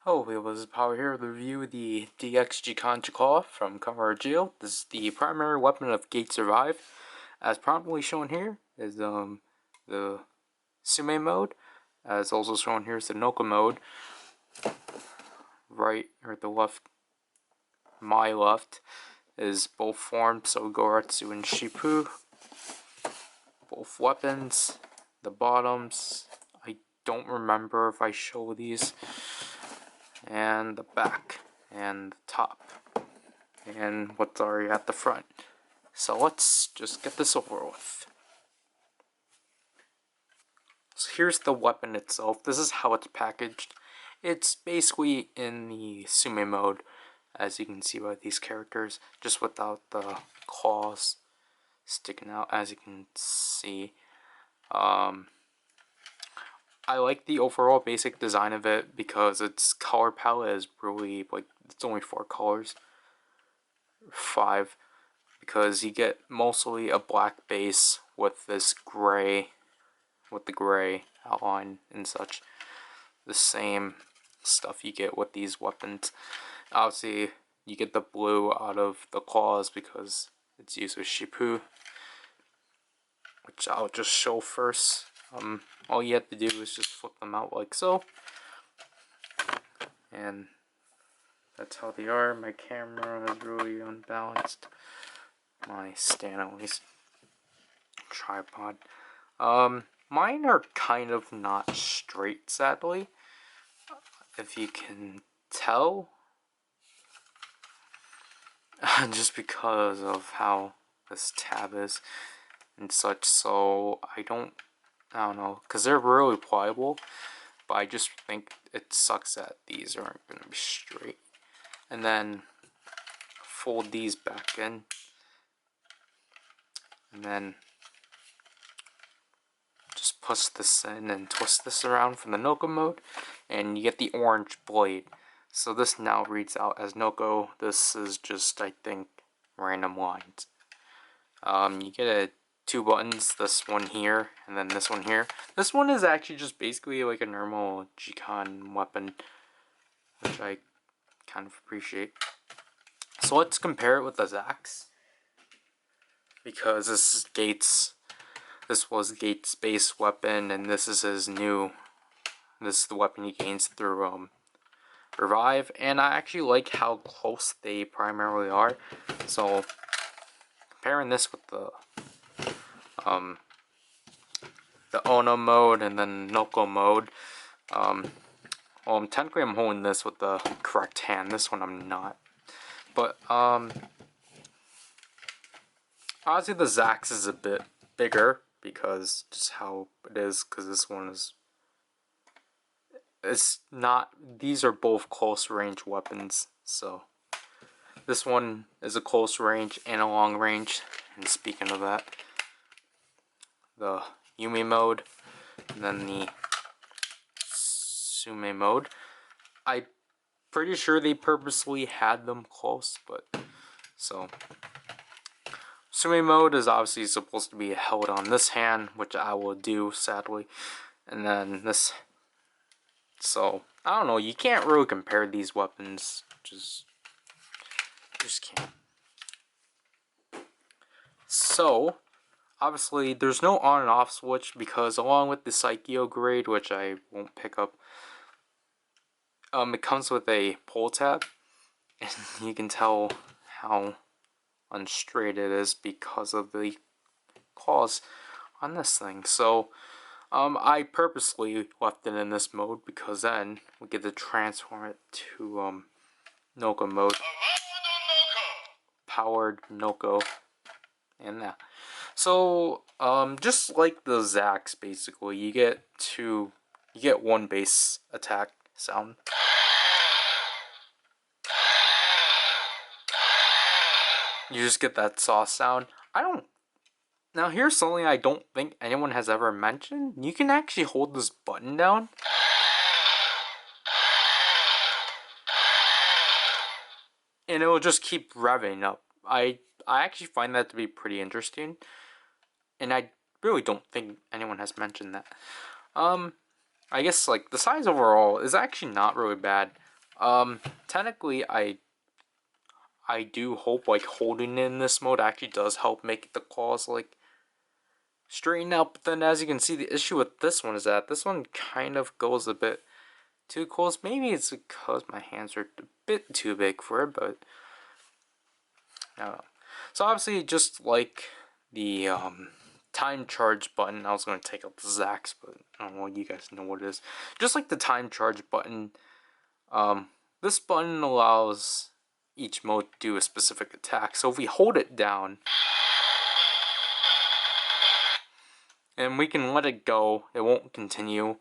Hello people, this is Power here to review the DX Zikan Jaclaw from Kamen Rider Zi-O. This is the primary weapon of Gate Survive. As prominently shown here is the Sume mode. As also shown here is the Noka mode. Right or the left, my left, is both forms, so Goretsu and Shippu. Both weapons. The bottoms, I don't remember if I show these. And the back, and the top, and what's already at the front. So let's just get this over with. So here's the weapon itself. This is how it's packaged. It's basically in the Sume mode, as you can see by these characters, just without the claws sticking out, as you can see. I like the overall basic design of it because its color palette is really, like, it's only 4 colors. 5. Because you get mostly a black base with this gray, with the gray outline and such. The same stuff you get with these weapons. Obviously, you get the blue out of the claws because it's used with Shippu, which I'll just show first. All you have to do is just flip them out like so, and that's how they are. My camera is really unbalanced. My Stanley's tripod. Mine are kind of not straight, sadly, if you can tell, just because of how this tab is and such. So I don't know, because they're really pliable, but I just think it sucks that these aren't going to be straight. And then fold these back in, and then just push this in and twist this around from the Noka mode, and you get the orange blade. So this now reads out as Noko. This is just, I think, random lines. You get 2 buttons, this one here, and then this one here. This one is actually just basically like a normal Zikan weapon, which I kind of appreciate. So let's compare it with the Zax, because this was Gate's base weapon, and this is his new, this is the weapon he gains through Revive, and I actually like how close they primarily are. So comparing this with the Ono mode and then Noko mode. Well, technically I'm holding this with the correct hand. This one I'm not. But obviously the Zax is a bit bigger because just how it is. Because this one is, it's not. These are both close range weapons. So this one is a close range and a long range. And speaking of that, the Yumi mode, and then the Sume mode. I'm pretty sure they purposely had them close, but so Sume mode is obviously supposed to be held on this hand, which I will do, sadly, and then this. So I don't know. You can't really compare these weapons. Just can't. So obviously, there's no on and off switch because along with the Psycho grade, which I won't pick up, it comes with a pull tab, and you can tell how unstraight it is because of the claws on this thing. So, I purposely left it in this mode because then we get to transform it to Noko mode, powered Noko, and that. So, just like the Zax, basically, you get one base attack sound. You just get that saw sound. Now here's something I don't think anyone has ever mentioned. You can actually hold this button down. And it will just keep revving up. I actually find that to be pretty interesting. And I really don't think anyone has mentioned that. I guess like the size overall is actually not really bad. Technically, I do hope like holding in this mode actually does help make the claws like straighten out. But then, as you can see, the issue with this one is that this one kind of goes a bit too close. Maybe it's because my hands are a bit too big for it, but I don't know. So obviously, just like the time charge button, I was going to take out the Zax, but I don't know, you guys know what it is. Just like the time charge button, this button allows each mode to do a specific attack. So if we hold it down, and we can let it go, it won't continue.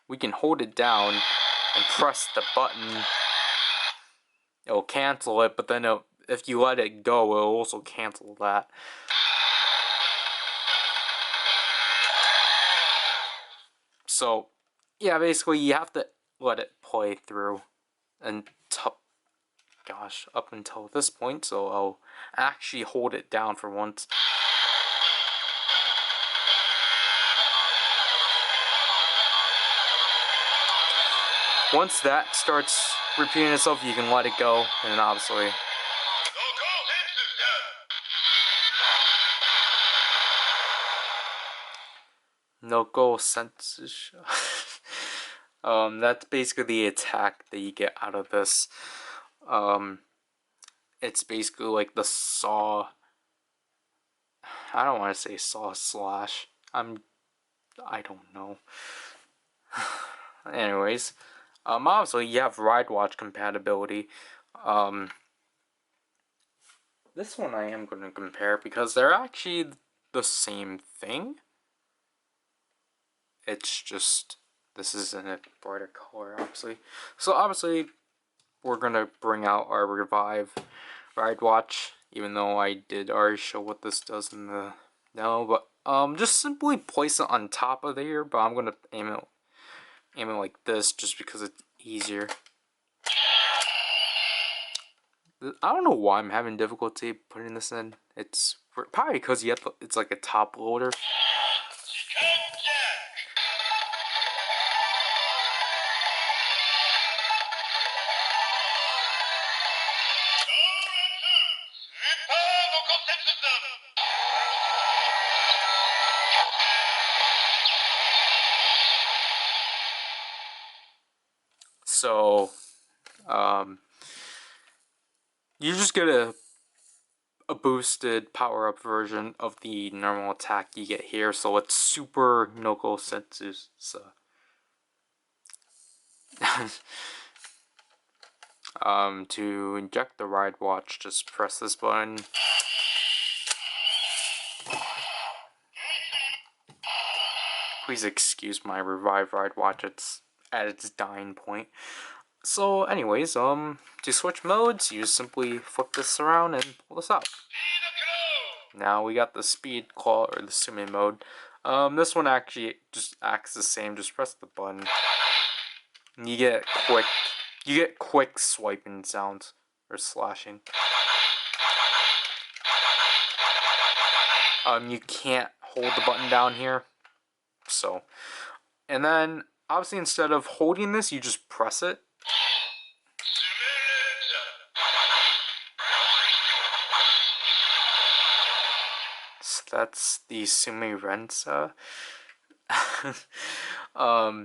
We can hold it down and press the button. It'll cancel it, but then if you let it go, it'll also cancel that. So, yeah, basically you have to let it play through up until this point. So I'll actually hold it down for once. Once that starts repeating itself, you can let it go, and then obviously Noko Sensus. That's basically the attack that you get out of this. It's basically like the saw. I don't want to say saw slash. I don't know. Anyways, obviously you have Ride Watch compatibility. This one I am going to compare because they're actually the same thing. It's just this is in a brighter color, obviously. So obviously we're gonna bring out our Revive Ride Watch, even though I did already show what this does in the demo. But just simply place it on top of here. But I'm gonna aim it like this just because it's easier. I don't know why I'm having difficulty putting this in. It's probably because it's like a top loader. So, you just get a boosted power-up version of the normal attack you get here, so it's super Noko Sensu. To inject the Ride Watch, just press this button. Please excuse my Revive Ride Watch, it's at its dying point. So anyways, to switch modes, you just simply flip this around and pull this out. Now we got the Speed Claw, or the Summon mode. This one actually just acts the same, just press the button. And you get quick swiping sounds, or slashing. You can't hold the button down here. So, and then, obviously instead of holding this, you just press it. So that's the Sumirensa.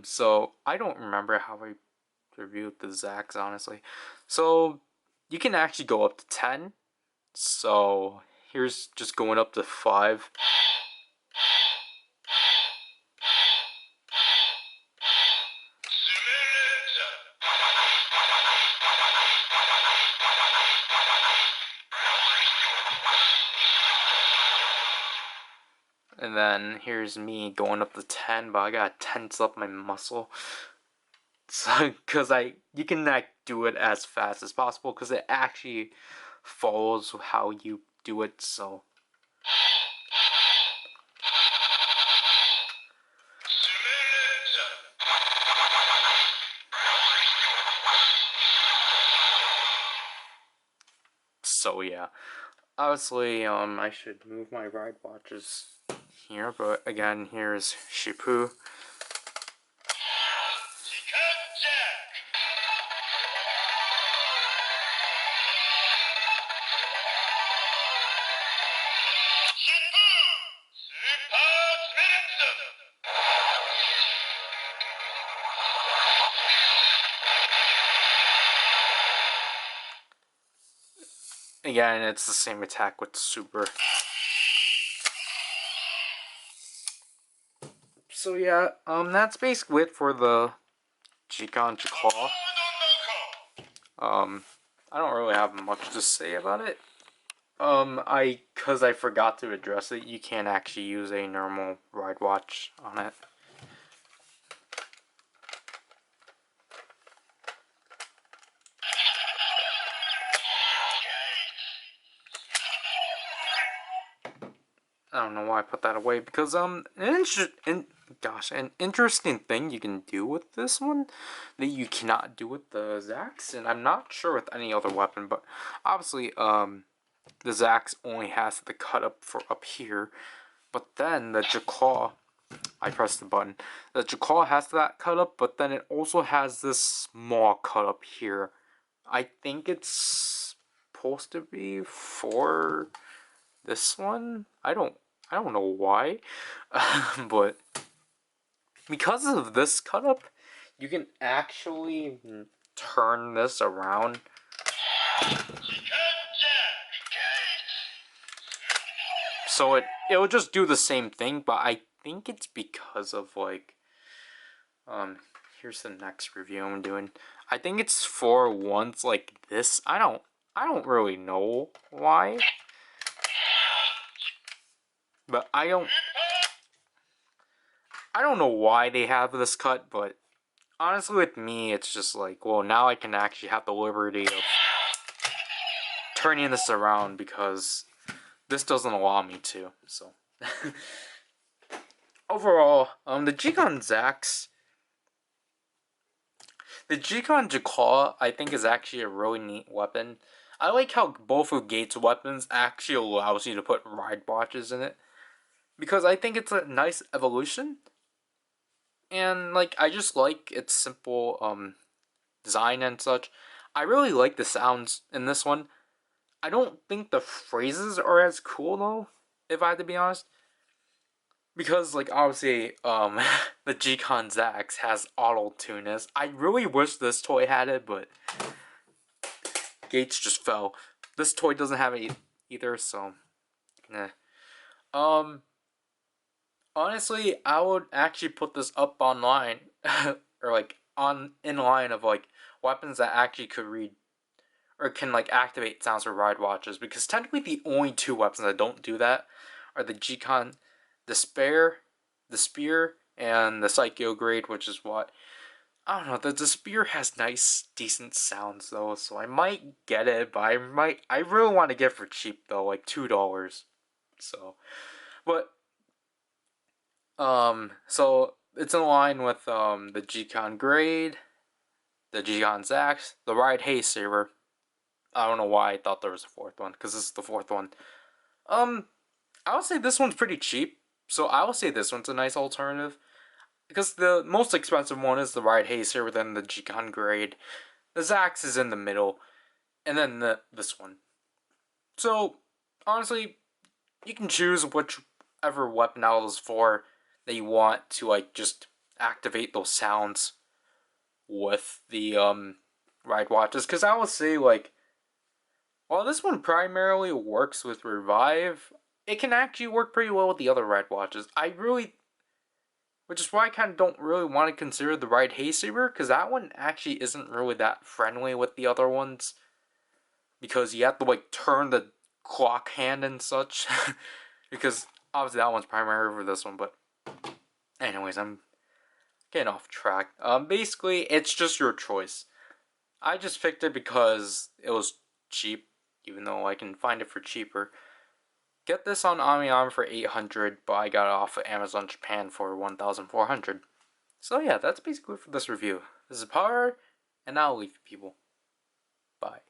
So I don't remember how I reviewed the Zax, honestly. So you can actually go up to 10. So here's just going up to 5. And then here's me going up to 10, but I gotta tense up my muscle. So, cause you can like do it as fast as possible, cause it actually follows how you do it. So. So yeah, obviously I should move my Ride Watches here, but again, here's Shippu. Again, it's the same attack with super. So yeah, that's basically it for the Zikan Jaclaw. I don't really have much to say about it. Cause I forgot to address it, you can't actually use a normal ride watch on it. I don't know why I put that away because an interesting thing you can do with this one that you cannot do with the Zax, and I'm not sure with any other weapon, but obviously the Zax only has the cut up for up here, but then the Jaclaw, I pressed the button. The Jaclaw has that cut up, but then it also has this small cut up here. I think it's supposed to be for this one. I don't know why, but because of this cut up, you can actually turn this around. So it'll just do the same thing, but I think it's because of like here's the next review I'm doing. I think it's for ones like this. I don't really know why. But I don't know why they have this cut, but honestly with me it's just like, well, now I can actually have the liberty of turning this around because this doesn't allow me to. So overall, the Zikan Zax, the Zikan Jaclaw, I think is actually a really neat weapon. I like how both of Gates' weapons actually allows you to put ride watches in it, because I think it's a nice evolution. And like, I just like its simple design and such. I really like the sounds in this one. I don't think the phrases are as cool though, if I have to be honest. Because like obviously the Zikan Zax has auto-tuners. I really wish this toy had it, but Gates just fell. This toy doesn't have it either, so nah. Honestly, I would actually put this up online or like in line of like weapons that actually could read or can like activate sounds for ride watches, because technically the only two weapons that don't do that are the Zikan, the spear, and the Psycho grade, which is what I don't know. The spear has nice, decent sounds though, so I might get it, but I really want to get it for cheap though, like $2. So, but so it's in line with the Zikan grade, the Zikan Zax, the Ride Hay Saber. I don't know why I thought there was a fourth one, because this is the fourth one. I would say this one's pretty cheap, so I would say this one's a nice alternative. Because the most expensive one is the Ride Hazer, then the Zikan grade. The Zax is in the middle, and then this one. So, honestly, you can choose whichever weapon out of those four that you want to, like, just activate those sounds with the, ride watches. Because I would say, like, while this one primarily works with Revive, it can actually work pretty well with the other ride watches. Which is why I kind of don't really want to consider the Ride Hay Saber, because that one actually isn't really that friendly with the other ones. Because you have to, like, turn the clock hand and such. Because obviously that one's primary for this one, but anyways, I'm getting off track. Basically, it's just your choice. I just picked it because it was cheap, even though I can find it for cheaper. Get this on Amiam for $800, but I got it off of Amazon Japan for $1,400. So yeah, that's basically for this review. This is Power, and I'll leave people. Bye.